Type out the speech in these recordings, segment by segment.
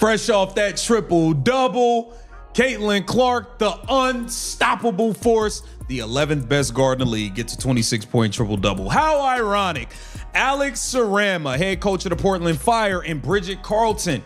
Fresh off that triple-double, Caitlin Clark, the unstoppable force, the 11th best guard in the league, gets a 26-point triple-double. How ironic. Alex Sarama, head coach of the Portland Fire, and Bridget Carlton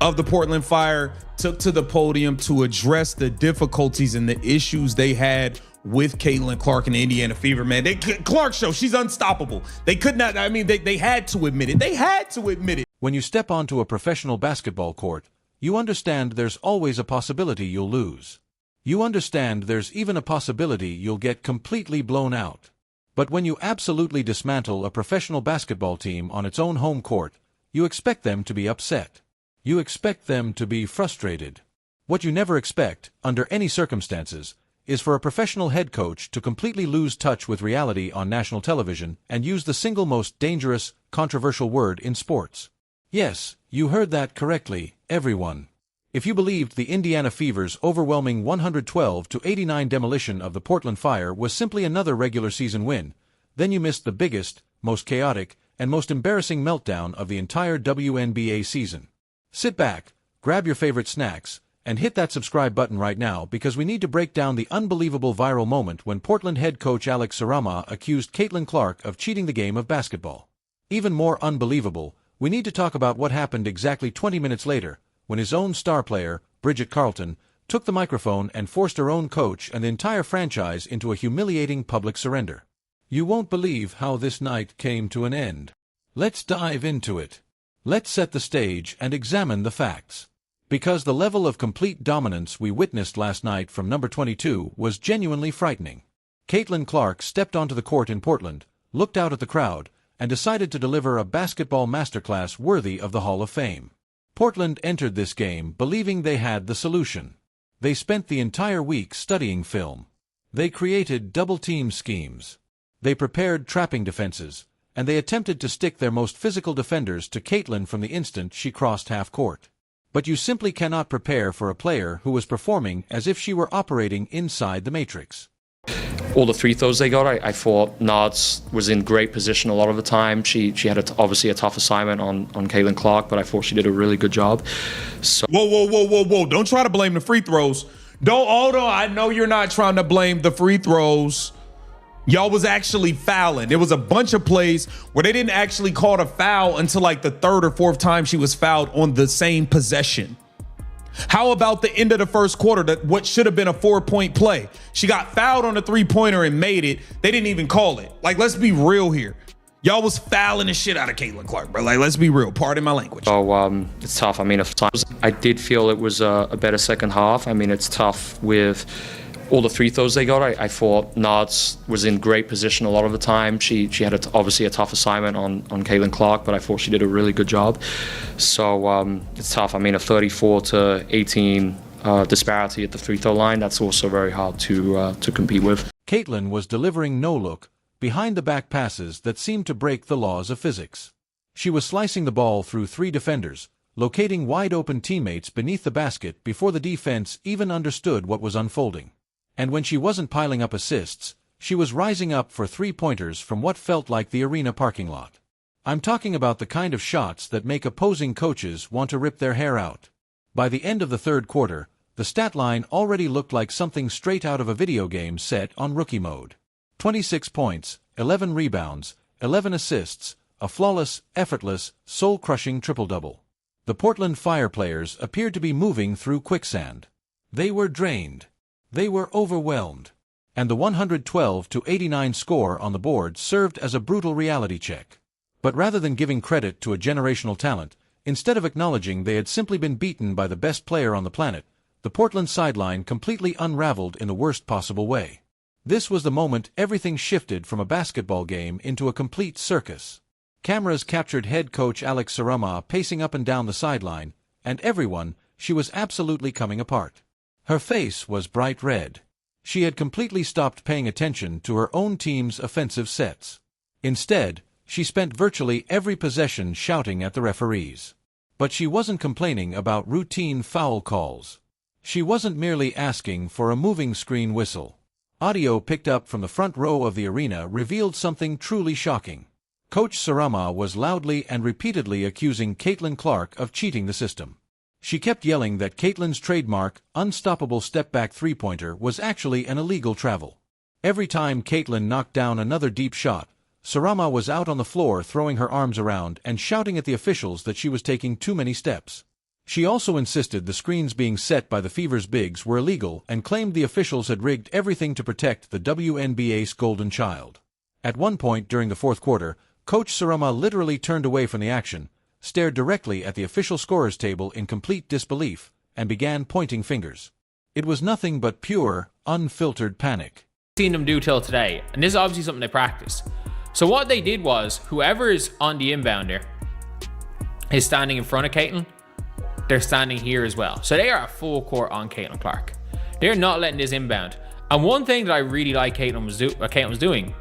of the Portland Fire took to the podium to address the difficulties and the issues they had with Caitlin Clark and the Indiana Fever, man. Clark show, she's unstoppable. They could not, they had to admit it. They had to admit it. When you step onto a professional basketball court, you understand there's always a possibility you'll lose. You understand there's even a possibility you'll get completely blown out. But when you absolutely dismantle a professional basketball team on its own home court, you expect them to be upset. You expect them to be frustrated. What you never expect, under any circumstances, is for a professional head coach to completely lose touch with reality on national television and use the single most dangerous, controversial word in sports. Yes, you heard that correctly, everyone. If you believed the Indiana Fever's overwhelming 112-89 demolition of the Portland Fire was simply another regular season win, then you missed the biggest, most chaotic, and most embarrassing meltdown of the entire WNBA season. Sit back, grab your favorite snacks, and hit that subscribe button right now because we need to break down the unbelievable viral moment when Portland head coach Alex Sarama accused Caitlin Clark of cheating the game of basketball. Even more unbelievable, we need to talk about what happened exactly 20 minutes later, when his own star player, Bridget Carlton, took the microphone and forced her own coach and the entire franchise into a humiliating public surrender. You won't believe how this night came to an end. Let's dive into it. Let's set the stage and examine the facts. Because the level of complete dominance we witnessed last night from number 22 was genuinely frightening. Caitlin Clark stepped onto the court in Portland, looked out at the crowd, and decided to deliver a basketball masterclass worthy of the Hall of Fame. Portland entered this game believing they had the solution. They spent the entire week studying film. They created double-team schemes. They prepared trapping defenses, and they attempted to stick their most physical defenders to Caitlin from the instant she crossed half-court. But you simply cannot prepare for a player who was performing as if she were operating inside the Matrix. All the free throws they got, I thought Nards was in great position a lot of the time. She had obviously a tough assignment on Caitlin Clark, but I thought she did a really good job. So Whoa. Don't try to blame the free throws. Although I know you're not trying to blame the free throws. Y'all was actually fouling. There was a bunch of plays where they didn't actually call a foul until like the third or fourth time she was fouled on the same possession. How about the end of the first quarter, that what should have been a 4-point play? She got fouled on a 3-pointer and made it. They didn't even call it. Like, let's be real here. Y'all was fouling the shit out of Caitlin Clark, bro. Like, let's be real. Pardon my language. So it's tough. I mean, at times I did feel it was a better second half. I mean, it's tough with all the free throws they got. I thought Nards was in great position a lot of the time. She had obviously a tough assignment on Caitlin Clark, but I thought she did a really good job. So it's tough. I mean, a 34-18 disparity at the free throw line, that's also very hard to compete with. Caitlin was delivering no-look, behind-the-back passes that seemed to break the laws of physics. She was slicing the ball through 3 defenders, locating wide-open teammates beneath the basket before the defense even understood what was unfolding. And when she wasn't piling up assists, she was rising up for 3-pointers from what felt like the arena parking lot. I'm talking about the kind of shots that make opposing coaches want to rip their hair out. By the end of the third quarter, the stat line already looked like something straight out of a video game set on rookie mode. 26 points, 11 rebounds, 11 assists, a flawless, effortless, soul-crushing triple-double. The Portland Fire players appeared to be moving through quicksand. They were drained. They were overwhelmed, and the 112-89 score on the board served as a brutal reality check. But rather than giving credit to a generational talent, instead of acknowledging they had simply been beaten by the best player on the planet, the Portland sideline completely unraveled in the worst possible way. This was the moment everything shifted from a basketball game into a complete circus. Cameras captured head coach Alex Sarama pacing up and down the sideline, and everyone, she was absolutely coming apart. Her face was bright red. She had completely stopped paying attention to her own team's offensive sets. Instead, she spent virtually every possession shouting at the referees. But she wasn't complaining about routine foul calls. She wasn't merely asking for a moving screen whistle. Audio picked up from the front row of the arena revealed something truly shocking. Coach Sarama was loudly and repeatedly accusing Caitlin Clark of cheating the system. She kept yelling that Caitlin's trademark, unstoppable step-back three-pointer was actually an illegal travel. Every time Caitlin knocked down another deep shot, Sarama was out on the floor throwing her arms around and shouting at the officials that she was taking too many steps. She also insisted the screens being set by the Fever's bigs were illegal and claimed the officials had rigged everything to protect the WNBA's golden child. At one point during the fourth quarter, Coach Sarama literally turned away from the action, stared directly at the official scorer's table in complete disbelief, and began pointing fingers. It was nothing but pure, unfiltered panic. Seen them do till today, and this is obviously something they practiced. So what they did was, whoever is on the inbounder is standing in front of Caitlin, they're standing here as well. So they are at full court on Caitlin Clark. They're not letting this inbound. And one thing that I really like Caitlin was doing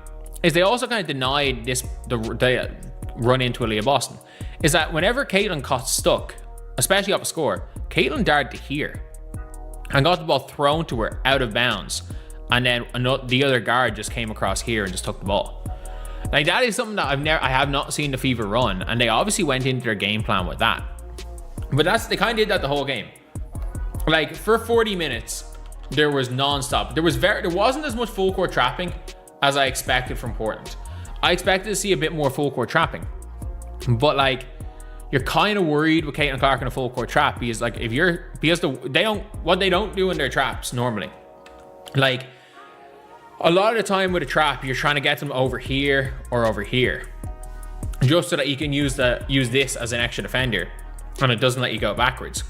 is they also kind of denied the run into Aaliyah Boston. Is that whenever Caitlin got stuck, especially up a score, Caitlin darted to here and got the ball thrown to her out of bounds. And then the other guard just came across here and just took the ball. Like, that is something that I have not seen the Fever run, and they obviously went into their game plan with that. But they kind of did that the whole game. Like, for 40 minutes, there was non-stop. There wasn't as much full court trapping as I expected from Portland. I expected to see a bit more full court trapping, but like, you're kind of worried with Caitlin Clark in a full court trap because like what they don't do in their traps normally. Like, a lot of the time with a trap, you're trying to get them over here or over here, just so that you can use this as an extra defender, and it doesn't let you go backwards.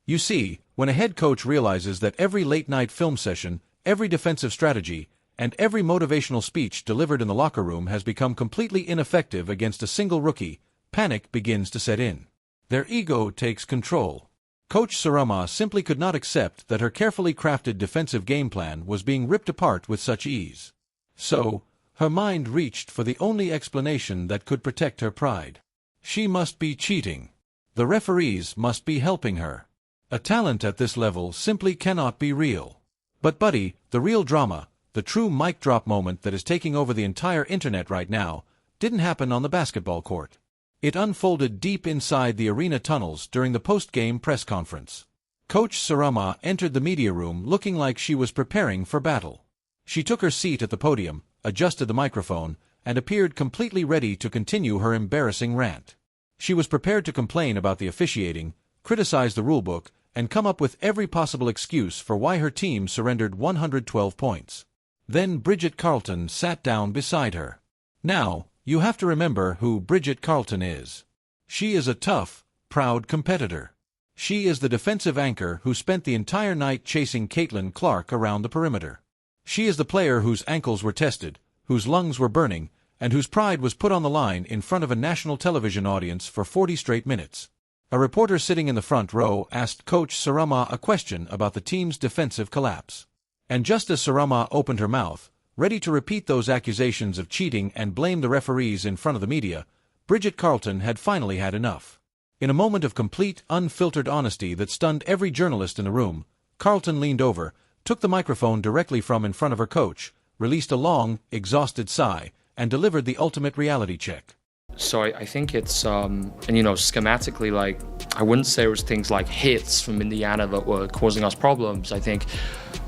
You see, when a head coach realizes that every late-night film session, every defensive strategy, and every motivational speech delivered in the locker room has become completely ineffective against a single rookie, panic begins to set in. Their ego takes control. Coach Sarama simply could not accept that her carefully crafted defensive game plan was being ripped apart with such ease. So, her mind reached for the only explanation that could protect her pride. She must be cheating. The referees must be helping her. A talent at this level simply cannot be real. But buddy, the real drama, the true mic drop moment that is taking over the entire internet right now, didn't happen on the basketball court. It unfolded deep inside the arena tunnels during the post-game press conference. Coach Sarama entered the media room looking like she was preparing for battle. She took her seat at the podium, adjusted the microphone, and appeared completely ready to continue her embarrassing rant. She was prepared to complain about the officiating, criticize the rulebook, and come up with every possible excuse for why her team surrendered 112 points. Then Bridget Carlton sat down beside her. Now, you have to remember who Bridget Carlton is. She is a tough, proud competitor. She is the defensive anchor who spent the entire night chasing Caitlin Clark around the perimeter. She is the player whose ankles were tested, whose lungs were burning, and whose pride was put on the line in front of a national television audience for 40 straight minutes. A reporter sitting in the front row asked Coach Sarama a question about the team's defensive collapse. And just as Sarama opened her mouth, ready to repeat those accusations of cheating and blame the referees in front of the media, Bridget Carlton had finally had enough. In a moment of complete, unfiltered honesty that stunned every journalist in the room, Carlton leaned over, took the microphone directly from in front of her coach, released a long, exhausted sigh, and delivered the ultimate reality check. So I think it's, schematically, like, I wouldn't say it was things like hits from Indiana that were causing us problems. I think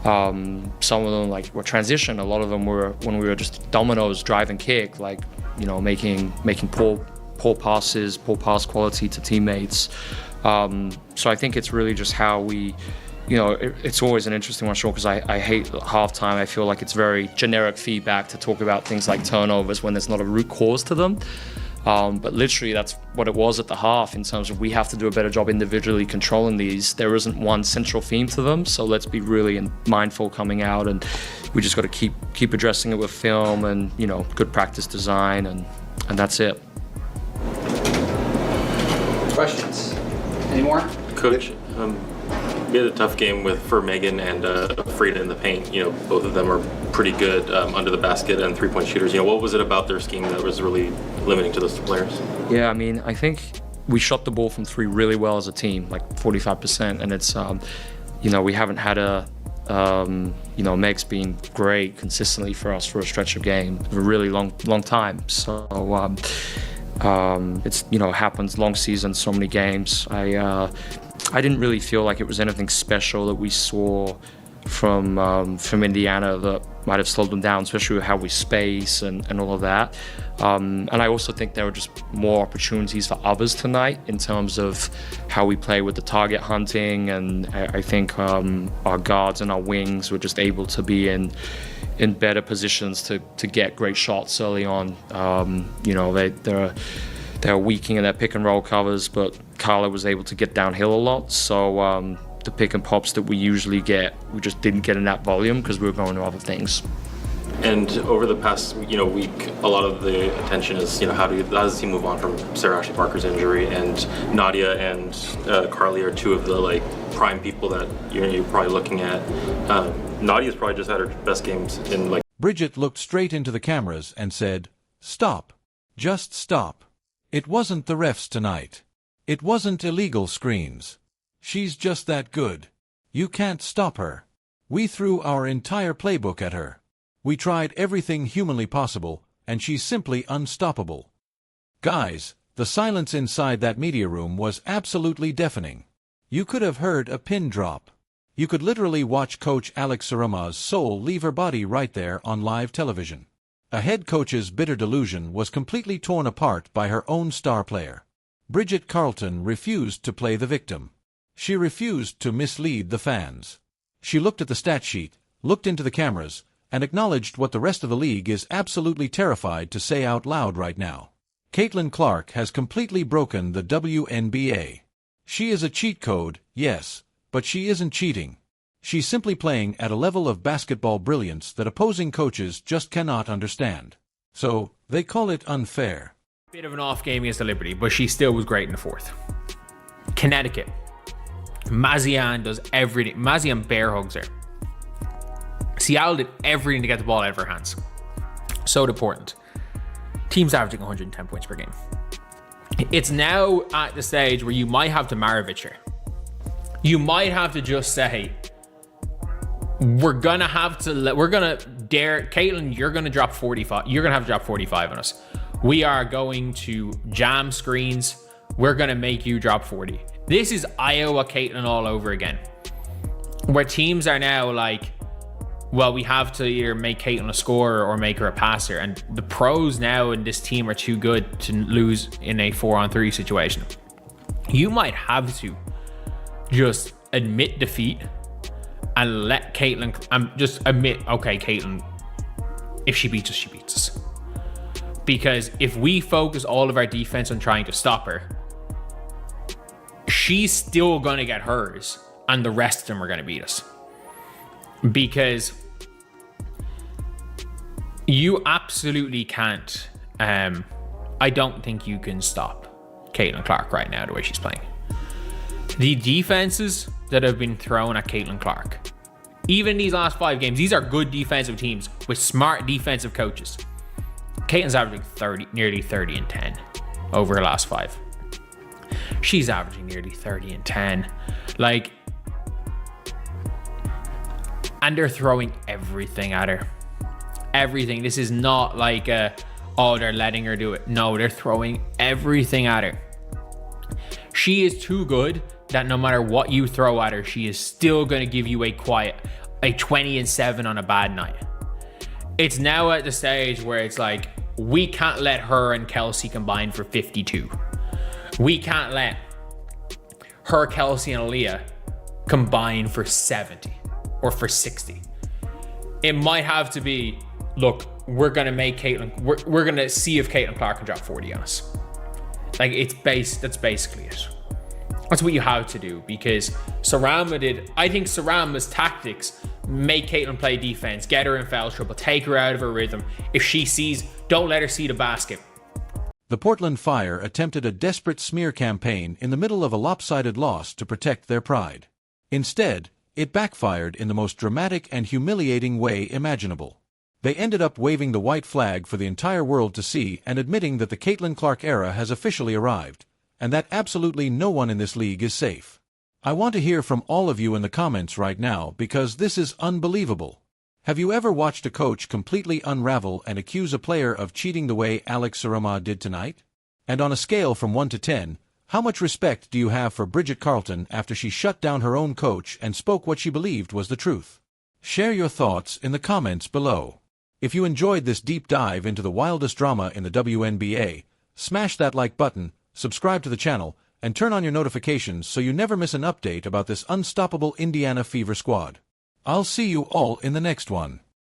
some of them, like, were transition. A lot of them were when we were just dominoes, drive and kick, like, making poor passes, poor pass quality to teammates. So I think it's really just how we, it's always an interesting one, Sean, because I hate halftime. I feel like it's very generic feedback to talk about things like turnovers when there's not a root cause to them. But literally that's what it was at the half in terms of we have to do a better job individually controlling these. There isn't one central theme to them, so let's be really mindful coming out, and we just got to keep addressing it with film and good practice design, and that's it. Questions? Any more? Coach, we had a tough game for Megan and Frida in the paint. Both of them are pretty good under the basket and three-point shooters. What was it about their scheme that was really limiting to those two players? Yeah, I think we shot the ball from three really well as a team, like 45%, and it's, we haven't had Meg's been great consistently for us for a stretch of game, a really long time. So it's happens long season, so many games. I didn't really feel like it was anything special that we saw from Indiana that might have slowed them down, especially with how we space and all of that. And I also think there were just more opportunities for others tonight in terms of how we play with the target hunting, and I think our guards and our wings were just able to be in better positions to get great shots early on. They're weaking in their pick and roll covers, but Carla was able to get downhill a lot. So the pick and pops that we usually get, we just didn't get in that volume because we were going to other things. And over the past week, a lot of the attention is how does the team move on from Sarah Ashley Parker's injury, and Nadia and Carly are two of the prime people that you're probably looking at. Nadia's probably just had her best games in Bridget looked straight into the cameras and said, "Stop. Just stop. It wasn't the refs tonight. It wasn't illegal screens. She's just that good. You can't stop her. We threw our entire playbook at her. We tried everything humanly possible, and she's simply unstoppable." Guys, the silence inside that media room was absolutely deafening. You could have heard a pin drop. You could literally watch Coach Alex Sarama's soul leave her body right there on live television. A head coach's bitter delusion was completely torn apart by her own star player. Bridget Carlton refused to play the victim. She refused to mislead the fans. She looked at the stat sheet, looked into the cameras, and acknowledged what the rest of the league is absolutely terrified to say out loud right now. Caitlin Clark has completely broken the WNBA. She is a cheat code, yes, but she isn't cheating. She's simply playing at a level of basketball brilliance that opposing coaches just cannot understand. So, they call it unfair. Bit of an off game against the Liberty, but she still was great in the fourth. Connecticut. Mazian does everything. Mazian bear hugs her. Seattle did everything to get the ball out of her hands. So important. Team's averaging 110 points per game. It's now at the stage where you might have to Maravich her. You might have to just say, we're gonna dare, Caitlin, you're gonna drop 45. You're gonna have to drop 45 on us. We are going to jam screens. We're gonna make you drop 40. This is Iowa Caitlin all over again. Where teams are now like, well, we have to either make Caitlin a scorer or make her a passer. And the pros now in this team are too good to lose in a 4-on-3 situation. You might have to just admit defeat and let Caitlin, just admit, okay, Caitlin, if she beats us, she beats us. Because if we focus all of our defense on trying to stop her, she's still going to get hers, and the rest of them are going to beat us. Because you absolutely can't, I don't think you can stop Caitlin Clark right now the way she's playing. The defenses that have been thrown at Caitlin Clark, even in these last 5 games, these are good defensive teams with smart defensive coaches. Caitlin's averaging nearly 30 and 10 over her last 5. She's averaging nearly 30 and 10. And they're throwing everything at her. Everything. This is not like they're letting her do it. No, they're throwing everything at her. She is too good that no matter what you throw at her, she is still going to give you a 20 and 7 on a bad night. It's now at the stage where it's like, we can't let her and Kelsey combine for 52. We can't let her, Kelsey, and Aaliyah combine for 70 or for 60. It might have to be, look, we're going to make Caitlin, we're going to see if Caitlin Clark can drop 40 on us. That's basically it. That's what you have to do, because I think Sarama's tactics make Caitlin play defense, get her in foul trouble, take her out of her rhythm. If she sees, don't let her see the basket. The Portland Fire attempted a desperate smear campaign in the middle of a lopsided loss to protect their pride. Instead, it backfired in the most dramatic and humiliating way imaginable. They ended up waving the white flag for the entire world to see and admitting that the Caitlin Clark era has officially arrived, and that absolutely no one in this league is safe. I want to hear from all of you in the comments right now, because this is unbelievable. Have you ever watched a coach completely unravel and accuse a player of cheating the way Alex Sarama did tonight? And on a scale from 1 to 10, How much respect do you have for Bridget Carlton after she shut down her own coach and spoke what she believed was the truth? Share your thoughts in the comments below. If you enjoyed this deep dive into the wildest drama in the WNBA, smash that like button, subscribe to the channel, and turn on your notifications so you never miss an update about this unstoppable Indiana Fever squad. I'll see you all in the next one.